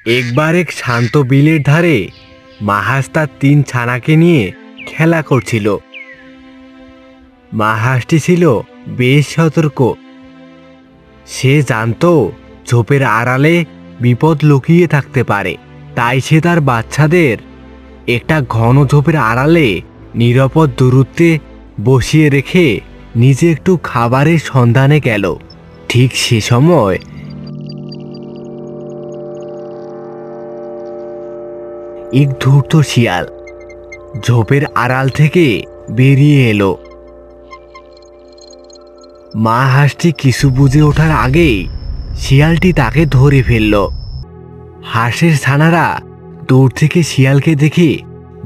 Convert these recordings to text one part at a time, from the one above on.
একবার এক শান্ত বিলের ধারে মাহাস তার 3 ছানাকে নিয়ে খেলা করছিল। মাহাসটি ছিল বেশ সতর্ক। সে জানতো ঝোপের আড়ালে বিপদ লুকিয়ে থাকতে পারে, তাই সে তার বাচ্চাদের একটা ঘন ঝোপের আড়ালে নিরাপদ দূরত্বে বসিয়ে রেখে নিজে একটু খাবারের সন্ধানে গেল। ঠিক সে সময় এক ধূর্ত শিয়াল ঝোপের আড়াল থেকে বেরিয়ে এলো। মা হাঁসটি কিছু বুঝে ওঠার আগেই শিয়ালটি তাকে ধরে ফেলল। হাঁসের ছানারা দূর থেকে শিয়ালকে দেখে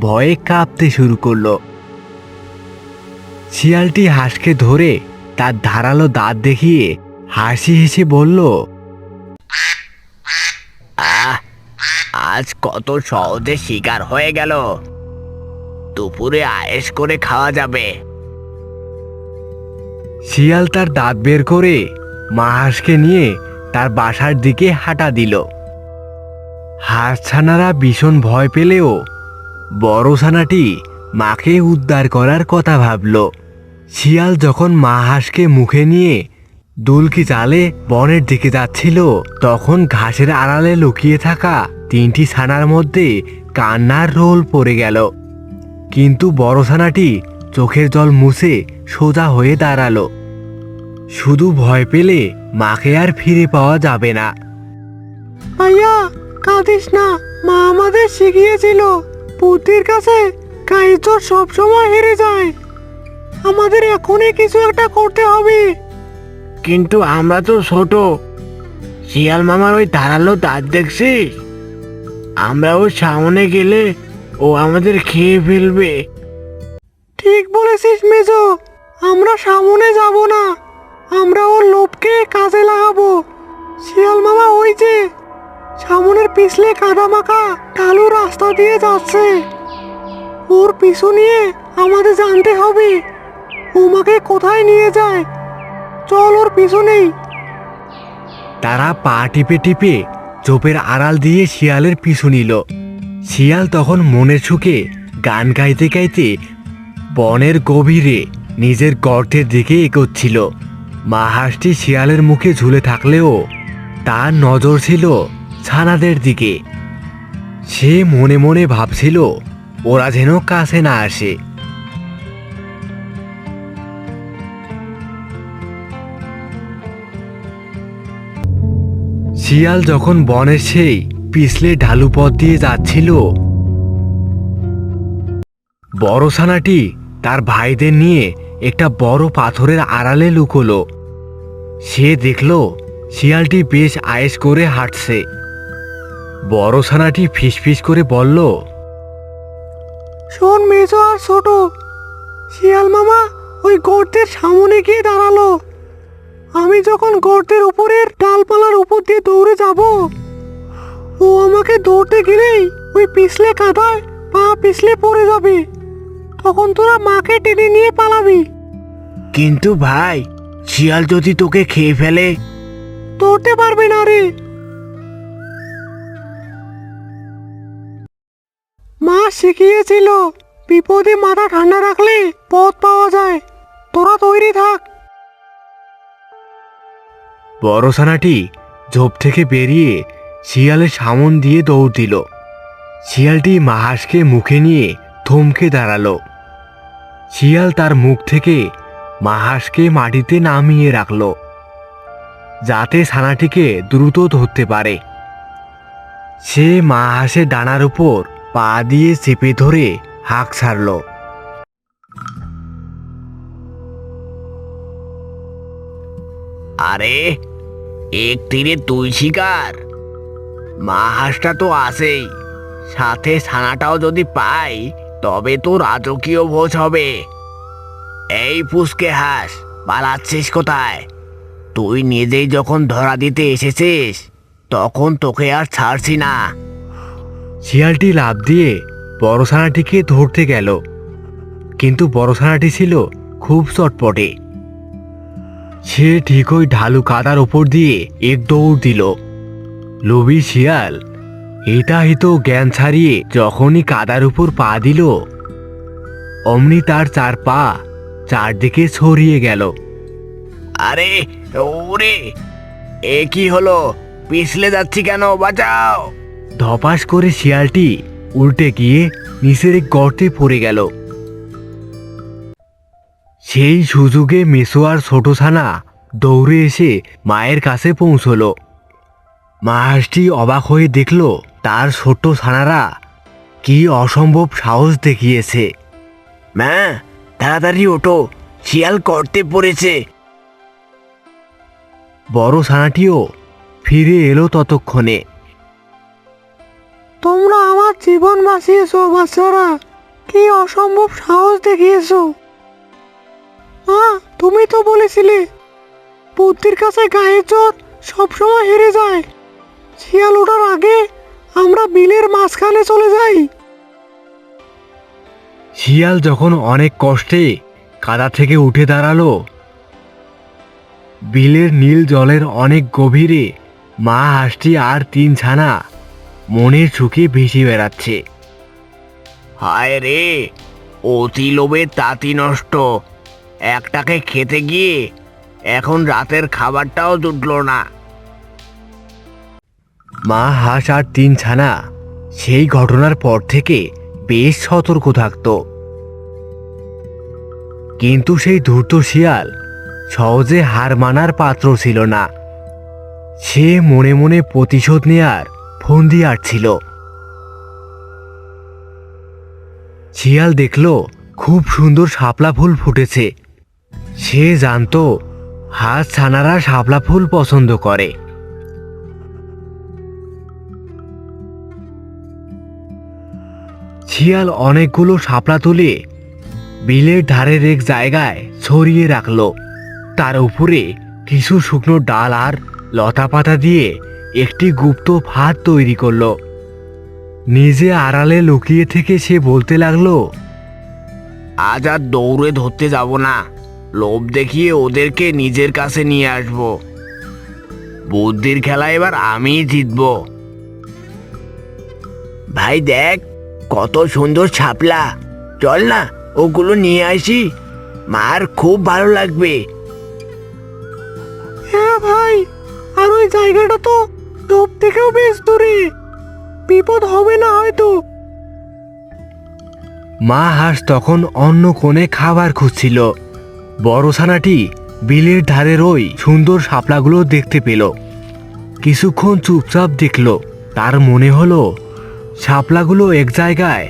ভয়ে কাঁপতে শুরু করলো। শিয়ালটি হাঁসকে ধরে তার ধারালো দাঁত দেখিয়ে হাসি হেসে বলল, আজ কত সহজে শিকার হয়ে গেল, দুপুরে আয়েশ করে খাওয়া যাবে। শিয়াল তার দাঁত বের করে মা হাঁসকে নিয়ে তার বাসার দিকে হাঁটা দিল। হাঁস ছানারা ভীষণ ভয় পেলেও বড় ছানাটি মাকে উদ্ধার করার কথা ভাবল। শিয়াল যখন মা হাঁসকে মুখে নিয়ে দুলকি জালে বনের দিকে যাচ্ছিল, তখন ঘাসের আড়ালে লুকিয়ে থাকা 3টি ছানার মধ্যে কান্নার রোল পড়ে গেল। কিন্তু বড় ছানাটি চোখের জল মুছে সোজা হয়ে দাঁড়ালো। শুধু ভয় পেলে মাকে আর ফিরে পাওয়া যাবে না। ভাইয়া, কাঁদিস না। মা আমাদের শিখিয়েছিল, বুদ্ধির কাছে গায়ের জোর সবসময় হেরে যায়। আমাদের এখনই কিছু একটা করতে হবে। কিন্তু আমরা তো ছোট। শিয়াল মামার ওই ধারালো দাঁত দেখছিস? আমরা ওর সামনে গেলে ও আমাদের খেয়ে ফেলবে। ঠিক বলেছিস মেজো, আমরা সামনে যাব না। আমরা ওর লোভকে কাজে লাগাবো। শিয়াল মামা ওই যে সামনের পিছলে কাদা মাখা ঢালু রাস্তা দিয়ে যাচ্ছে। ওর পিছু নিয়ে আমাদের জানতে হবে ওমাকে কোথায় নিয়ে যায়। চল ওর পিছু নেই। তারা পা টিপে টিপে ঝোপের আড়াল দিয়ে শিয়ালের পিছু নিল। শিয়াল তখন মনের সুখে গান গাইতে গাইতে বনের গভীরে নিজের গর্তের দিকে এগোচ্ছিল। মা হাঁসটি শিয়ালের মুখে ঝুলে থাকলেও তার নজর ছিল ছানাদের দিকে। সে মনে মনে ভাবছিল ওরা যেন কাছে না আসে। শিয়াল যখন বনের সেই পিছলে ঢালু পথ দিয়ে যাচ্ছিল, বড় ছানাটি তার ভাইদের নিয়ে একটা বড় পাথরের আড়ালে লুকোলো। সে দেখল শিয়ালটি বেশ আয়েশ করে হাঁটছে। বড় ছানাটি ফিসফিস করে বলল, শোন মেজো আর ছোট, শিয়াল মামা ওই গর্তের সামনে গিয়ে দাঁড়ালো। আমি যখন গর্তের উপরের ডালপালার উপর দিয়ে দৌড়ে যাব, ও আমাকে দৌড়তে গেলেই ওই পিছলে কাদায় পা পিছলে পড়ে যাবে। তখন তোরা মাকে টেনে নিয়ে পালাবি। কিন্তু ভাই, শিয়াল যদি তোকে খেয়ে ফেলে? ধরতে পারবে না রে। মা শিখিয়েছিল বিপদে মাথা ঠান্ডা রাখলে পথ পাওয়া যায়। তোরা তৈরি থাক। বড় ছানাটি ঝোপ থেকে বেরিয়ে শিয়ালের সামন দিয়ে দৌড় দিল। শিয়ালটি মা হাঁসকে মুখে নিয়ে থমকে দাঁড়ালো। শিয়াল তার মুখ থেকে মা হাঁসকে মাটিতে নামিয়ে রাখল, যাতে ছানাটিকে দ্রুত ধরতে পারে। সে মা হাঁসের ডানার উপর পা দিয়ে চেপে ধরে হাঁক ছাড়ল। আরে, এক তীরে 2 শিকার। মা হাঁসটা তো আছেই, সাথে ছানাটাও যদি পাই তবে তো রাজকীয় ভোজ হবে। এই পুচকে হাঁস, পালাচ্ছিস কোথায়? তুই নিজেই যখন ধরা দিতে এসেছিস তখন তোকে আর ছাড়ছি না। শিয়ালটি লাফ দিয়ে বড় ছানাটিকে ধরতে গেল, কিন্তু বড় ছানাটি ছিল খুব চটপটে। সে ঠিক ওই ঢালু কাদার ওপর দিয়ে এক দৌড় দিল। লোভী শিয়াল হিতাহিত জ্ঞান ছাড়িয়ে যখনই কাদার উপর পা দিল, অমনি তার চার পা চারদিকে ছড়িয়ে গেল। আরে ওরে, এ কি হলো? পিছলে যাচ্ছি কেন? বাঁচাও! ধপাস করে শিয়ালটি উল্টে গিয়ে নিচের এক গর্তে পড়ে গেল। সেই সুযোগে মেসো আর ছোট ছানা দৌড়ে এসে মায়ের কাছে পৌঁছলো। মা হাঁসটি অবাক হয়ে দেখল তার ছোট্ট ছানারা কি অসম্ভব সাহস দেখিয়েছে। মা, তাড়াতাড়ি ওঠো, শিয়াল গর্তে পড়েছে। বড় ছানাটিও ফিরে এলো ততক্ষণে। তোমরা আমার জীবন বাঁচিয়েছো বাচ্চারা, কি অসম্ভব সাহস দেখিয়েছো। তুমি তো বলেছিলে বুদ্ধির কাছে গায়ের জোর সবসময় হেরে যায়। শিয়াল ওঠার আগে আমরা বিলের মাঝখানে চলে যাই। শিয়াল যখন অনেক কষ্টে কাদা থেকে উঠে দাঁড়ালো, বিলের নীল জলের অনেক গভীরে মা হাঁসটি আর তিন ছানা মনের সুখে ভেসে বেড়াচ্ছে। হায় রে, অতি লোভে তাঁতি নষ্ট। একটাকে খেতে গিয়ে এখন রাতের খাবারটাও জুটল না। মা হাঁস আর তিন ছানা সেই ঘটনার পর থেকে বেশ সতর্ক থাকত। কিন্তু সেই ধূর্ত শিয়াল সহজে হার মানার পাত্র ছিল না। সে মনে মনে প্রতিশোধ নেয়ার ফন্দি আটছিল। শিয়াল দেখল খুব সুন্দর শাপলা ফুল ফুটেছে। সে জানতো হাঁস ছানারা শাপলা ফুল পছন্দ করে। শিয়াল অনেকগুলো শাপলা তুলে বিলের ধারের এক জায়গায় ছড়িয়ে রাখলো। তার উপরে কিছু শুকনো ডাল আর লতা পাতা দিয়ে একটি গুপ্ত ফাঁদ তৈরি করলো। নিজে আড়ালে লুকিয়ে থেকে সে বলতে লাগলো, আজ আর দৌড়ে ধরতে যাব না, লোভ দেখিয়ে ওদেরকে নিজের কাছে নিয়ে আসব। বুদ্ধির খেলা এবার আমিই জিতব। ভাই দেখ, কত সুন্দর ছাপলা, চল না ওগুলো নিয়ে আসি, মার খুব ভালো লাগবে। হ্যাঁ ভাই, আর ওই জায়গাটা তো টোপ থেকেও বেশ দূরে, বিপদ হবে না হয়তো। মা হাঁস তখন অন্য কোণে খাবার খুঁজছিল। বড় ছানাটি বিলের ধারের ওই সুন্দর শাপলাগুলো দেখতে পেল। কিছুক্ষণ চুপচাপ দেখল। তার মনে হলো শাপলাগুলো এক জায়গায়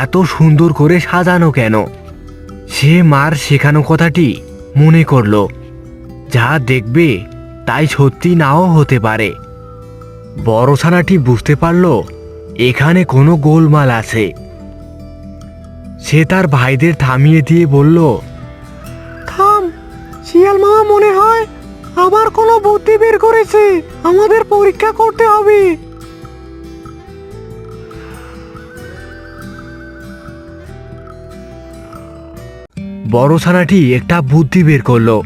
এত সুন্দর করে সাজানো কেন। সে মার শেখানো কথাটি মনে করল, যা দেখবে তাই সত্যি নাও হতে পারে। বড় ছানাটি বুঝতে পারল এখানে কোনো গোলমাল আছে। সে তার ভাইদের থামিয়ে দিয়ে বলল, থাম, শিয়াল মামা মনে হয় আবার কোনো বুদ্ধি বের করেছে, আমাদের পরীক্ষা করতে হবে। বড় ছানাটি একটা বুদ্ধি বের করলো।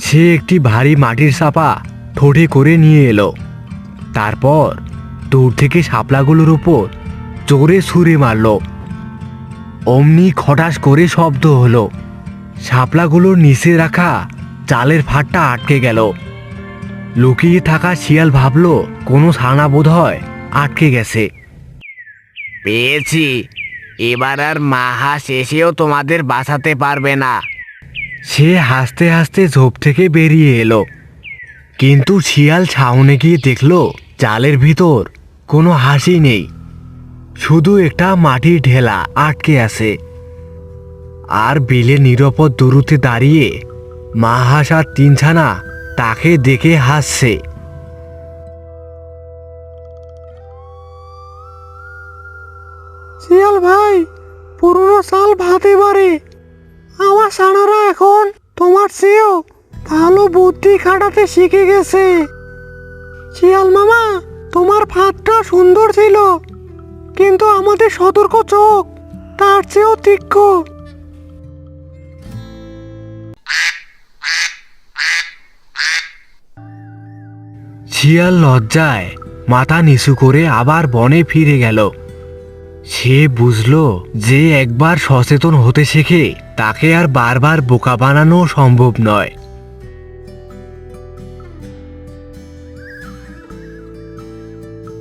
সে একটি ভারী মাটির চাপা ঠোঁটে করে নিয়ে এলো। তারপর দূর থেকে শাপলাগুলোর উপর জোরে ছুঁড়ে মারল। অমনি খটাস করে শব্দ হলো। শাপলাগুলোর নিচে রাখা চালের ফাটটা আটকে গেল। লুকিয়ে থাকা শিয়াল ভাবল কোনো ছানা বোধ হয় আটকে গেছে। পেয়েছি, এবার আর মা হাঁস এসেও তোমাদের বাঁচাতে পারবে না। সে হাসতে হাসতে ঝোপ থেকে বেরিয়ে এলো। কিন্তু শিয়াল ছাউনে গিয়ে দেখল চালের ভিতর কোনো হাসি নেই, শুধু একটা মাটির ঢেলা আটকে আছে। আর বিলে নিরাপদ দূরত্বে দাঁড়িয়ে মা হাঁস আর তিন ছানা তাকে দেখে হাসছে। শিয়াল ভাই, পুরনো চাল ভাতে পারে। আমার ছানারা এখন তোমার চেয়েও ভালো বুদ্ধি খাটাতে শিখে গেছে। শিয়াল মামা, তোমার ফাঁদটা সুন্দর ছিল, কিন্তু আমাদের সতর্ক চোখ তার চেয়েও তীক্ষ্ণ। শিয়াল লজ্জায় মাথা নিচু করে আবার বনে ফিরে গেল। সে বুঝলো যে একবার সচেতন হতে শেখে তাকে আর বারবার বোকা বানানো সম্ভব নয়।